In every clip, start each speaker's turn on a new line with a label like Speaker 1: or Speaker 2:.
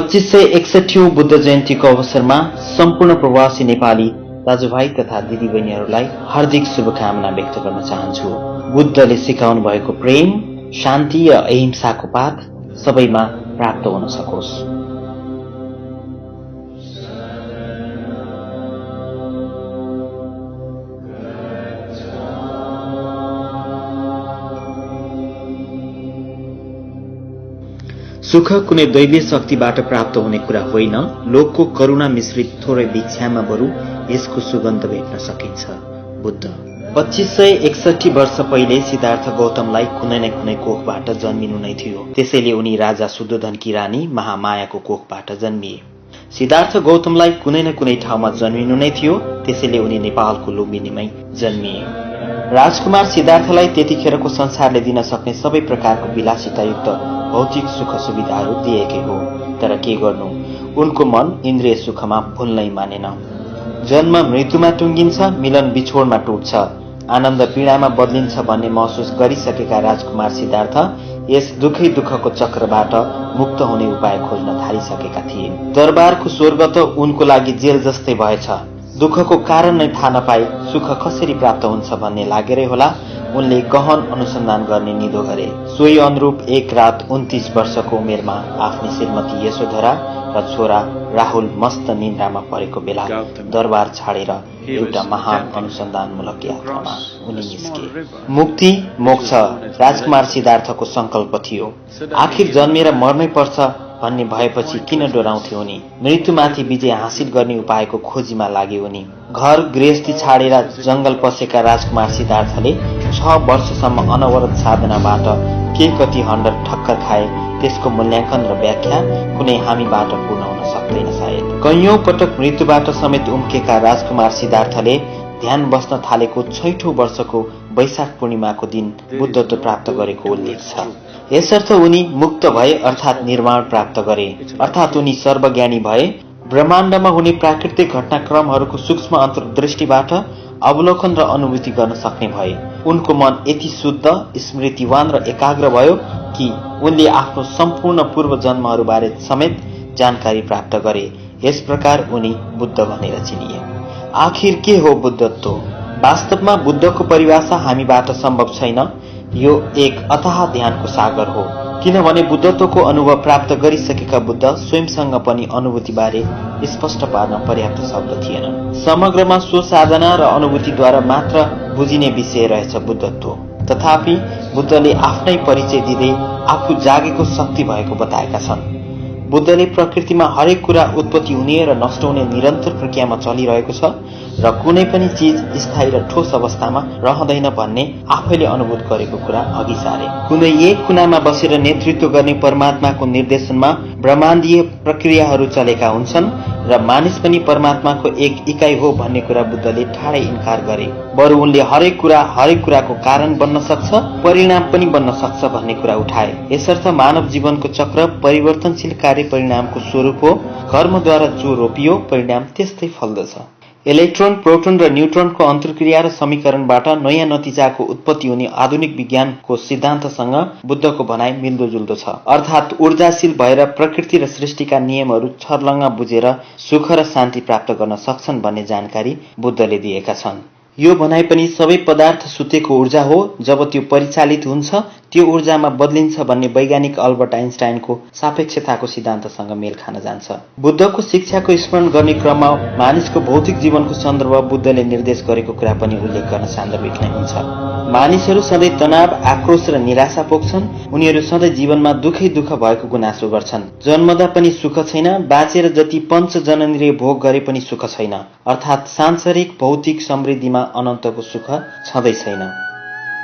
Speaker 1: 2561औं बुद्ध जयन्तीको अवसरमा सम्पूर्ण प्रवासी नेपाली दाजुभाइ तथा दिदीबहिनीहरूलाई हार्दिक शुभकामना व्यक्त गर्न चाहन्छु। बुद्धले सिकाउनु भएको प्रेम, शान्ति र अहिंसाको पाठ सबैमा प्राप्त हुन सकोस्। सुख कुनै दैवीय शक्तिबाट प्राप्त हुने कुरा होइन, लोकको करुणा मिश्रित थोरै भिक्षामा बरु यसको सुगन्ध भेट्न सकिन्छ। बुद्ध 2561 वर्ष पहिले सिद्धार्थ गौतमलाई कुनै न कुनै कोखबाट जन्मिनु नै थियो। त्यसैले उनी राजा शुद्धोधनकी रानी महामायाको कोखबाट जन्मिए। सिद्धार्थ गौतमलाई कुनै न कुनै ठाउँमा जन्मिनु नै थियो। त्यसैले उनी नेपालको लुम्बिनीमै जन्मिए। राजकुमार सिद्धार्थलाई त्यतिखेरको संसारले दिन सक्ने सबै प्रकारको विलासितायुक्त भौतिक सुख सुविधाहरू दिएकै हो। तर के गर्नु, उनको मन इन्द्रिय सुखमा भुल्नै मानेन। जन्म मृत्युमा टुङ्गिन्छ, मिलन बिछोडमा टुट्छ, आनन्द पीडामा बदलिन्छ भन्ने महसुस गरिसकेका राजकुमार सिद्धार्थ यस दुखै दुःखको चक्रबाट मुक्त हुने उपाय खोज्न थालिसकेका थिए। दरबारको स्वर्ग त उनको लागि जेल जस्तै भएछ। दुःखको कारण नै थाहा नपाई सुख कसरी प्राप्त हुन्छ भन्ने लागेरै होला उनले गहन अनुसन्धान गर्ने निधो गरे। सोही अनुरूप एक रात 29 वर्षको उमेरमा आफ्नी श्रीमती यशोधरा र छोरा राहुल मस्त निन्द्रामा परेको बेला दरबार छाडेर एउटा महान अनुसन्धानमूलक यात्रामा उनी निस्के। मुक्ति मोक्ष राजकुमार सिद्धार्थको संकल्प थियो। आखिर जन्मेर मर्नै पर्छ भन्ने भएपछि किन डराउँथे उनी? मृत्युमाथि विजय हासिल गर्ने उपायको खोजीमा लागे उनी। घर गृहस्थी छाडेर जंगल पसेका राजकुमार सिद्धार्थले 6 वर्षसम्म अनवरत साधनाबाट के कति हन्डर ठक्कर खाए त्यसको मूल्याङ्कन र व्याख्या कुनै हामीबाट पूर्ण हुन सक्दैन सायद। कैयौं पटक मृत्युबाट समेत उम्केका राजकुमार सिद्धार्थले ध्यान बस्न थालेको 6औं वर्षको वैशाख पूर्णिमाको दिन बुद्धत्व प्राप्त गरेको उल्लेख छ। यसर्थ उनी मुक्त भए अर्थात निर्वाण प्राप्त गरे, अर्थात उनी सर्वज्ञानी भए। ब्रह्माण्डमा हुने प्राकृतिक घटनाक्रमहरूको सूक्ष्म अन्तर्दृष्टिबाट अवलोकन र अनुभूति गर्न सक्ने भए। उनको मन यति शुद्ध, स्मृतिवान र एकाग्र भयो कि उनले आफ्नो सम्पूर्ण पूर्व जन्महरूबारे समेत जानकारी प्राप्त गरे। यस प्रकार उनी बुद्ध भनेर चिनिए। आखिर के हो बुद्धत्व? वास्तवमा बुद्धको परिभाषा हामीबाट सम्भव छैन। यो एक अथाह ध्यानको सागर हो, किनभने बुद्धत्वको अनुभव प्राप्त गरिसकेका बुद्ध स्वयंसँग पनि अनुभूतिबारे स्पष्ट पार्न पर्याप्त शब्द थिएन। समग्रमा सो साधना र अनुभूतिद्वारा मात्र बुझिने विषय रहेछ बुद्धत्व। तथापि बुद्धले आफ्नै परिचय दिँदै आफू जागेको शक्ति भएको बताएका छन्। बुद्धले प्रकृतिमा हरेक कुरा उत्पत्ति हुने र नष्ट हुने निरन्तर प्रक्रियामा चलिरहेको छ र कुनै पनि चीज स्थायी र ठोस अवस्थामा रहँदैन भन्ने आफैले अनुभूत गरेको कुरा अघि सारे। कुनै एक कुनामा बसेर नेतृत्व गर्ने परमात्माको निर्देशनमा ब्रह्माण्डीय प्रक्रियाहरू चलेका हुन्छन् र मानिस पनि परमात्माको एक इकाइ हो भन्ने कुरा बुद्धले ठाडै इन्कार गरे। बरु उनले हरेक कुराको कारण बन्न सक्छ, परिणाम पनि बन्न सक्छ भन्ने कुरा उठाए। यसर्थ मानव जीवनको चक्र परिवर्तनशील कार्य परिणामको स्वरूप हो। कर्मद्वारा जो रोपियो परिणाम त्यस्तै फल्दछ। इलेक्ट्रोन, प्रोटोन र न्यूट्रोनको अन्तर्क्रिया र समीकरणबाट नयाँ नतिजाको उत्पत्ति हुने आधुनिक विज्ञानको सिद्धान्तसँग बुद्धको भनाइ मिल्दोजुल्दो छ। अर्थात् ऊर्जाशील भएर प्रकृति र सृष्टिका नियमहरू छर्लङ्ग बुझेर सुख र शान्ति प्राप्त गर्न सक्छन् भन्ने जानकारी बुद्धले दिएका छन्। यो भनाइ पनि सबै पदार्थ सुतेको ऊर्जा हो, जब त्यो परिचालित हुन्छ त्यो ऊर्जामा बदलिन्छ भन्ने वैज्ञानिक अल्बर्ट आइन्स्टाइनको सापेक्षताको सिद्धान्तसँग मेल खान जान्छ। बुद्धको शिक्षाको स्मरण गर्ने क्रममा मानिसको भौतिक जीवनको सन्दर्भ बुद्धले निर्देश गरेको कुरा पनि उल्लेख गर्न सान्दर्भिक नै हुन्छ। मानिसहरू सधैँ तनाव, आक्रोश र निराशा पोख्छन्। उनीहरू सधैँ जीवनमा दुखै दुःख भएको गुनासो गर्छन्। जन्मदा पनि सुख छैन, बाँचेर जति पञ्च जननीले भोग गरे पनि सुख छैन। अर्थात् सांसारिक भौतिक समृद्धिमा अनन्तको सुख छँदै छैन।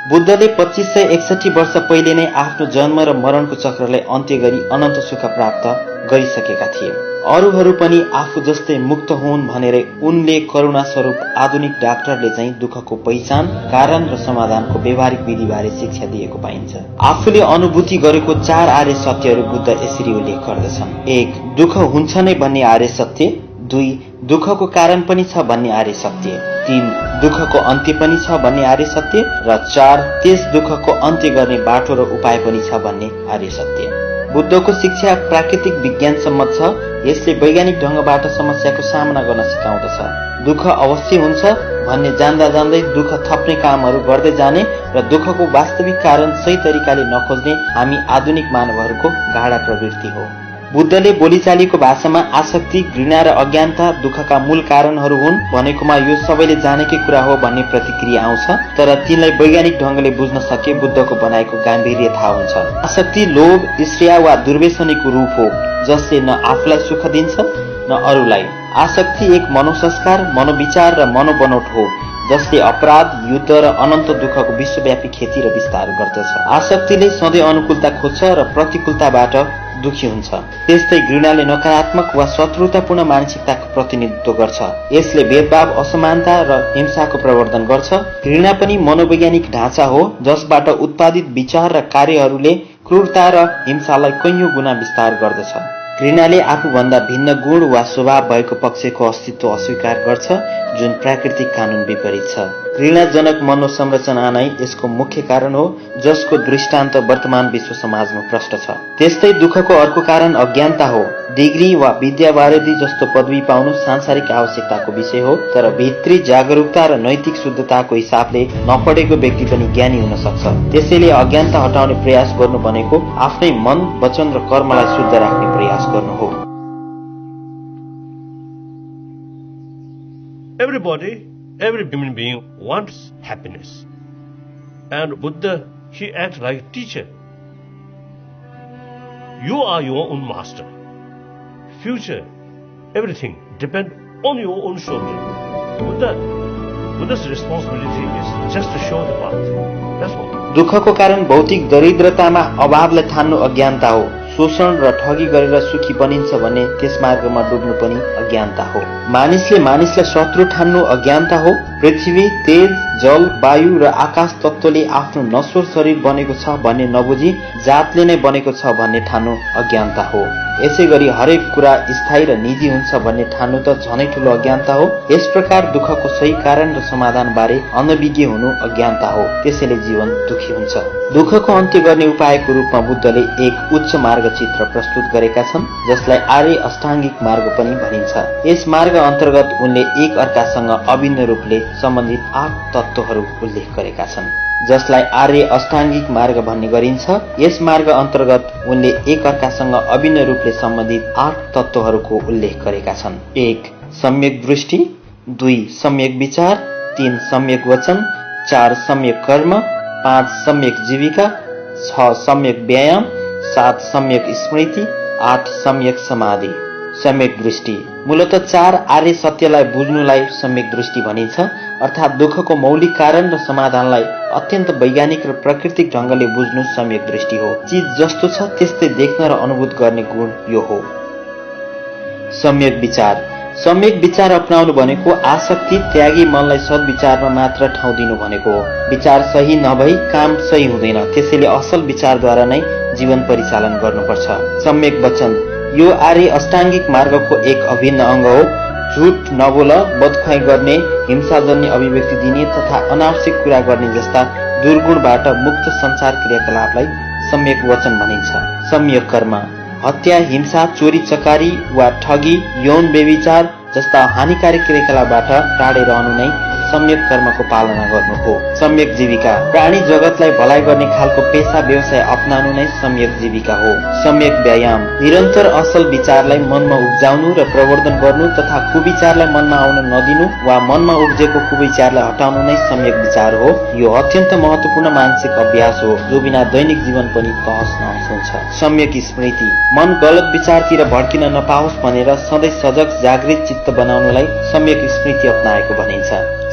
Speaker 1: बुद्धले 2561 वर्ष पहिले नै आफ्नो जन्म र मरणको चक्रलाई अन्त्य गरी अनन्त सुख प्राप्त गरिसकेका थिए। अरूहरू पनि आफू जस्तै मुक्त हुन् भनेर उनले करुणा स्वरूप आधुनिक डाक्टरले चाहिँ दुःखको पहिचान, कारण र समाधानको व्यवहारिक विधिबारे शिक्षा दिएको पाइन्छ। आफूले अनुभूति गरेको 4 आर्य सत्यहरू बुद्ध यसरी उल्लेख गर्दछन्। 1. दुःख हुन्छ नै भन्ने आर्य सत्य। 2. दुःखको कारण पनि छ भन्ने आर्य सत्य। 3. दुःखको अन्त्य पनि छ भन्ने आर्य सत्य। र 4. त्यस दुःखको अन्त्य गर्ने बाटो र उपाय पनि छ भन्ने आर्य सत्य। बुद्धको शिक्षा प्राकृतिक विज्ञान सम्मत छ। यसले वैज्ञानिक ढंगबाट समस्याको सामना गर्न सिकाउँदछ। दुःख अवश्य हुन्छ भन्ने जान्दा जान्दै दुःख थप्ने कामहरू गर्दै जाने र दुःखको वास्तविक कारण सही तरिकाले नखोज्ने हामी आधुनिक मानवहरूको गाढा प्रवृत्ति हो। बुद्धले बोलीचालीको भाषामा आसक्ति, घृणा र अज्ञानता दुःखका मूल कारणहरू हुन् भनेकोमा यो सबैले जानेकै कुरा हो भन्ने प्रतिक्रिया आउँछ। तर तिनलाई वैज्ञानिक ढंगले बुझ्न सके बुद्धको बनाएको गाम्भीर्य थाहा हुन्छ। आसक्ति लोभ, ईर्ष्या वा दुर्व्यसनीको रूप हो जसले न आफूलाई सुख दिन्छ न अरूलाई। आसक्ति एक मनोसंस्कार, मनोविचार र मनोबनोट हो जसले अपराध, युद्ध र अनन्त दुःखको विश्वव्यापी खेती र विस्तार गर्दछ। आसक्तिले सधैँ अनुकूलता खोज्छ र प्रतिकूलताबाट दुखी हुन्छ। त्यस्तै घृणाले नकारात्मक वा शत्रुतापूर्ण मानसिकताको प्रतिनिधित्व गर्छ। यसले भेदभाव, असमानता र हिंसाको प्रवर्धन गर्छ। घृणा पनि मनोवैज्ञानिक ढाँचा हो जसबाट उत्पादित विचार र कार्यहरूले क्रूरता र हिंसालाई कैयौं गुणा विस्तार गर्दछ। घृणाले आफूभन्दा भिन्न गुण वा स्वभाव भएको पक्षको अस्तित्व अस्वीकार गर्छ जुन प्राकृतिक कानून विपरीत छ। घृणाजनक मनोसंरचना नै यसको मुख्य कारण हो जसको दृष्टान्त वर्तमान विश्व समाजमा प्रष्ट छ। त्यस्तै दुःखको अर्को कारण अज्ञानता हो। डिग्री वा विद्यावारिधि जस्तो पदवी पाउनु सांसारिक आवश्यकताको विषय हो, तर भित्री जागरूकता र नैतिक शुद्धताको हिसाबले नपढेको व्यक्ति पनि ज्ञानी हुन सक्छ। त्यसैले अज्ञानता हटाउने प्रयास गर्नु भनेको आफ्नै मन, वचन र कर्मलाई शुद्ध राख्ने प्रयास गर्नु हो।
Speaker 2: Every human being wants happiness. And Buddha, he acts like a teacher. You are your own master. Future, everything depends on your own shoulder. Buddha's responsibility is just to show the path. That's all.
Speaker 1: दुःखको कारण भौतिक दरिद्रतामा अभावलाई ठान्नु अज्ञानता हो। शोषण र ठगी गरेर सुखी बनिन्छ भने त्यस मार्गमा डुब्नु पनि अज्ञानता हो। मानिसले मानिसलाई शत्रु ठान्नु अज्ञानता हो। पृथ्वी, तेज, जल, वायु र आकाश तत्त्वले आफ्नो नश्वर शरीर बनेको छ भन्ने नबुझी जातले नै बनेको छ भन्ने ठान्नु अज्ञानता हो। यसै गरी हरेक कुरा स्थायी र निजी हुन्छ भन्ने ठान्नु त झनै ठूलो अज्ञानता हो। यस प्रकार दुःखको सही कारण र समाधान बारे अनभिज्ञ हुनु अज्ञानता हो। त्यसैले जीवन दुखी हुन्छ। दुःखको अन्त्य गर्ने उपायको रूपमा बुद्धले एक उच्च मार्ग चित्र प्रस्तुत गरेका छन् जसलाई आर्य अष्टाङ्गिक मार्ग पनि भनिन्छ। यस मार्ग अन्तर्गत उनले एक अर्कासँग अभिन्न रूपले सम्बन्धित 8 तत्त्वहरू उल्लेख गरेका छन् जसलाई आर्य अष्टाङ्गिक मार्ग भन्ने गरिन्छ। यस मार्ग अन्तर्गत उनले एक अर्कासँग अभिन्न रूपले सम्बन्धित 8 तत्त्वहरूको उल्लेख गरेका छन्। 1. सम्यक दृष्टि, 2. सम्यक विचार, 3. सम्यक वचन, 4. सम्यक कर्म, 5. सम्यक जीविका, 6. सम्यक व्यायाम, 7. सम्यक स्मृति, 8. सम्यक समाधि। सम्यक दृष्टि मूलतः 4 आर्य सत्यलाई बुझ्नुलाई सम्यक दृष्टि भनिन्छ, अर्थात् दुःखको मौलिक कारण र समाधानलाई अत्यन्त वैज्ञानिक र प्राकृतिक ढंगले बुझ्नु सम्यक दृष्टि हो। चीज जस्तो छ त्यस्तै देख्न र अनुभूत गर्ने गुण यो हो। सम्यक विचार सम्यक विचार अपनाउनु भनेको आसक्ति त्यागी मनलाई सद्विचारमा मात्र ठाउँ दिनु भनेको हो। विचार सही नभई काम सही हुँदैन, त्यसैले असल विचारद्वारा नै जीवन परिचालन गर्नुपर्छ। सम्यक वचन यो आर्य अष्टाङ्गिक मार्गको एक अभिन्न अंग हो। झुट नबोल, बदखुवाई गर्ने, हिंसाजन्य अभिव्यक्ति दिने तथा अनावश्यक कुरा गर्ने जस्ता दुर्गुणबाट मुक्त संचार क्रियाकलापलाई सम्यक वचन भनिन्छ। सम्यक कर्म हत्या, हिंसा, चोरी चकारी वा ठगी, यौन व्यभिचार जस्ता हानिकारक क्रियाकलापबाट टाढै रहनु नै सम्यक कर्मको पालना गर्नु हो। सम्यक जीविका प्राणी जगतलाई भलाइ गर्ने खालको पेशा व्यवसाय अपनाउनु नै सम्यक जीविका हो। सम्यक व्यायाम निरन्तर असल विचारलाई मनमा उब्जाउनु र प्रवर्धन गर्नु तथा कुविचारलाई मनमा आउन नदिनु वा मनमा उब्जेको कुविचारलाई हटाउनु नै सम्यक विचार हो। यो अत्यन्त महत्त्वपूर्ण मानसिक अभ्यास हो जो बिना दैनिक जीवन पनि तहस नहस हुन्छ। सम्यक स्मृति मन गलत विचारतिर भड्किन नपाओस् भनेर सधैँ सजग जागृत चित्त बनाउनलाई सम्यक स्मृति अपनाएको भनिन्छ।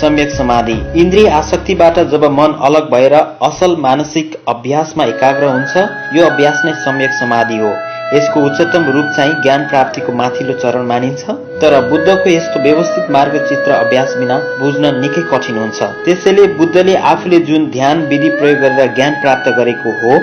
Speaker 1: सम्यक समाधि इन्द्रिय आसक्तिबाट जब मन अलग भएर असल मानसिक अभ्यासमा एकाग्र हुन्छ, यो अभ्यास नै सम्यक समाधि हो। यसको उच्चतम रूप चाहिँ ज्ञान प्राप्तिको माथिल्लो चरण मानिन्छ, तर बुद्धको यस्तो व्यवस्थित मार्गचित्र अभ्यास बिना बुझ्न निकै कठिन हुन्छ। त्यसैले बुद्धले आफूले जुन ध्यान विधि प्रयोग गरेर ज्ञान प्राप्त गरेको हो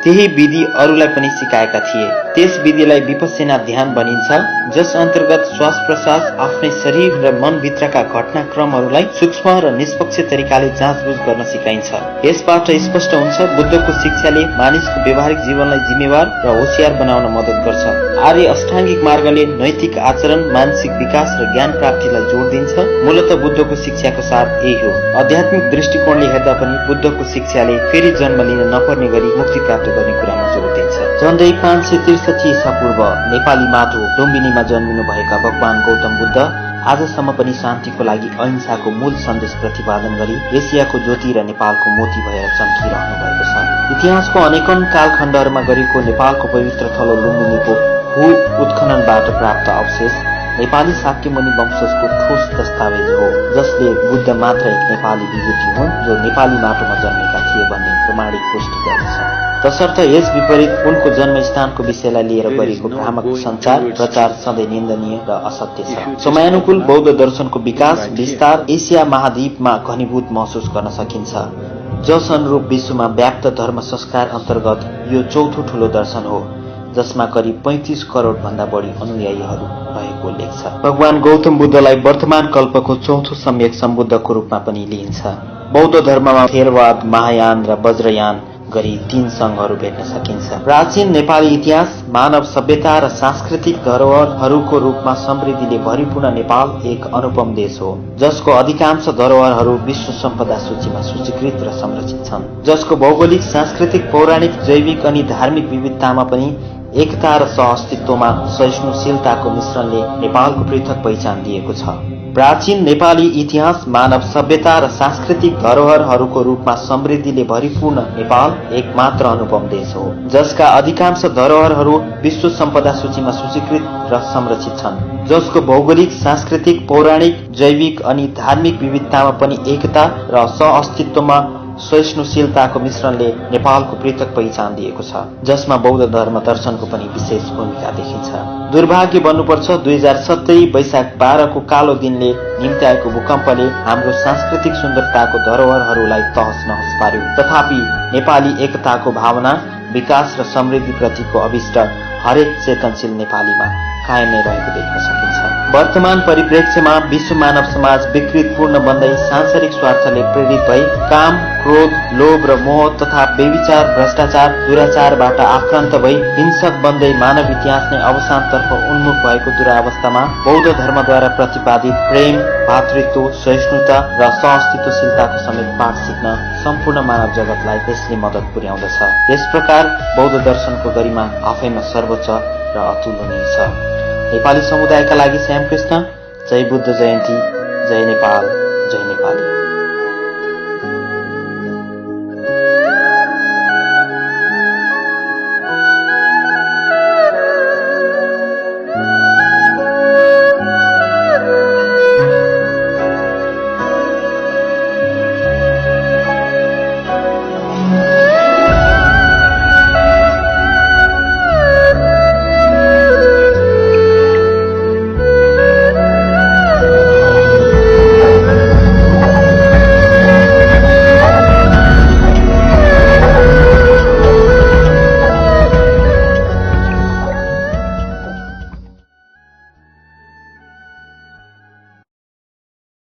Speaker 1: त्यही विधि अरूलाई पनि सिकाएका थिए। त्यस विधिलाई विपस्यना ध्यान भनिन्छ, जस अन्तर्गत श्वास प्रश्वास आफ्नै शरीर र मनभित्रका घटनाक्रमहरूलाई सूक्ष्म र निष्पक्ष तरिकाले जाँचबुझ गर्न सिकाइन्छ। यसबाट स्पष्ट हुन्छ बुद्धको शिक्षाले मानिसको व्यावहारिक जीवनलाई जिम्मेवार र होशियार बनाउन मद्दत गर्छ। आर्य अष्टाङ्गिक मार्गले नैतिक आचरण, मानसिक विकास र ज्ञान प्राप्तिलाई जोड दिन्छ। मूलत बुद्धको शिक्षाको सार यही हो। आध्यात्मिक दृष्टिकोणले हेर्दा पनि बुद्धको शिक्षाले फेरि जन्म लिन नपर्ने गरी मुक्ति प्राप्त गर्ने कुरामा जोड दिन्छ। झन्डै 563 ईसा पूर्व नेपाली माटो लुम्बिनीमा जन्मिनु भएका भगवान गौतम बुद्ध आजसम्म पनि शान्तिको लागि अहिंसाको मूल सन्देश प्रतिपादन गरी एसियाको ज्योति र नेपालको मोती भएर चम्किरहनु भएको छ। इतिहासको अनेकौं कालखण्डहरूमा गरेको नेपालको पवित्र थलो लुम्बिनीको भू उत्खननबाट प्राप्त अवशेष नेपाली शाक्यमुनि वंशजको ठोस दस्तावेज हो, जसले बुद्ध मात्र एक नेपाली विभूति हुन् जो नेपाली माटोमा जन्मेका थिए भन्ने प्रमाणिक पुष्टि गर्दछ। तसर्थ यस विपरीत उनको जन्मस्थानको विषयलाई लिएर गरेको भ्रामक सञ्चार प्रचार सधैँ निन्दनीय र असत्य छ। समयानुकूल बौद्ध दर्शनको विकास विस्तार एसिया महाद्वीपमा घनीभूत महसुस गर्न सकिन्छ, जस अनुरूप विश्वमा व्याप्त धर्म संस्कार अन्तर्गत यो चौथो ठूलो दर्शन हो, जसमा करिब 35 करोड भन्दा बढी अनुयायीहरू रहेको उल्लेख छ। भगवान गौतम बुद्धलाई वर्तमान कल्पको चौथो सम्यक सम्बुद्धको रूपमा पनि लिइन्छ। बौद्ध धर्ममा थेरवाद, महायान र वज्रयान गरी 3 संघहरू भेट्न सकिन्छ। प्राचीन नेपाली इतिहास मानव सभ्यता र सांस्कृतिक धरोहरहरूको रूपमा समृद्धिले भरिपूर्ण नेपाल एक अनुपम देश हो, जसको अधिकांश धरोहरहरू विश्व सम्पदा सूचीमा सूचीकृत र संरक्षित छन्, जसको भौगोलिक, सांस्कृतिक, पौराणिक, जैविक अनि धार्मिक विविधतामा पनि एकता र सहअस्तित्वमा सहिष्णुशीलताको मिश्रणले नेपालको पृथक पहिचान दिएको छ। प्राचीन नेपाली इतिहास मानव सभ्यता र सांस्कृतिक धरोहरहरूको रूपमा समृद्धिले भरिपूर्ण नेपाल एकमात्र अनुपम देश हो, जसका अधिकांश धरोहरहरू विश्व सम्पदा सूचीमा सूचीकृत र संरक्षित छन्, जसको भौगोलिक, सांस्कृतिक, पौराणिक, जैविक अनि धार्मिक विविधतामा पनि एकता र सहअस्तित्वमा सहिष्णुशीलताको मिश्रणले नेपालको पृथक पहिचान दिएको छ, जसमा बौद्ध धर्म दर्शनको पनि विशेष भूमिका देखिन्छ। दुर्भाग्य भन्नुपर्छ 2070 वैशाख 12 को कालो दिनले निम्त्याएको भूकम्पले हाम्रो सांस्कृतिक सुन्दरताको धरोहरहरूलाई तहस नहस पार्यो। तथापि नेपाली एकताको भावना, विकास र समृद्धि प्रतिको अभिष्ट हरेक चेतनशील नेपालीमा कायम नै रहेको देख्न सकिन्छ। वर्तमान परिप्रेक्ष्यमा विश्व मानव समाज विकृतपूर्ण बन्दै सांसारिक स्वार्थले प्रेरित भई काम, क्रोध, लोभ र मोह तथा व्यभिचार, भ्रष्टाचार, दुराचारबाट आक्रान्त भई हिंसक बन्दै मानव इतिहास नै अवसानतर्फ उन्मुख भएको दुरावस्थामा बौद्ध धर्मद्वारा प्रतिपादित प्रेम, भातृत्व, सहिष्णुता र सहअस्तित्वशीलताको समेत पाठ सिक्न सम्पूर्ण मानव जगतलाई यसले मद्दत पुर्याउँदछ। यस प्रकार बौद्ध दर्शनको गरिमा आफैमा सर्वोच्च र अतुलनीय छ। नेपाली समुदायका लागि श्यामकृष्ण। जय बुद्ध जयन्ती, जय नेपाल, जय नेपाली।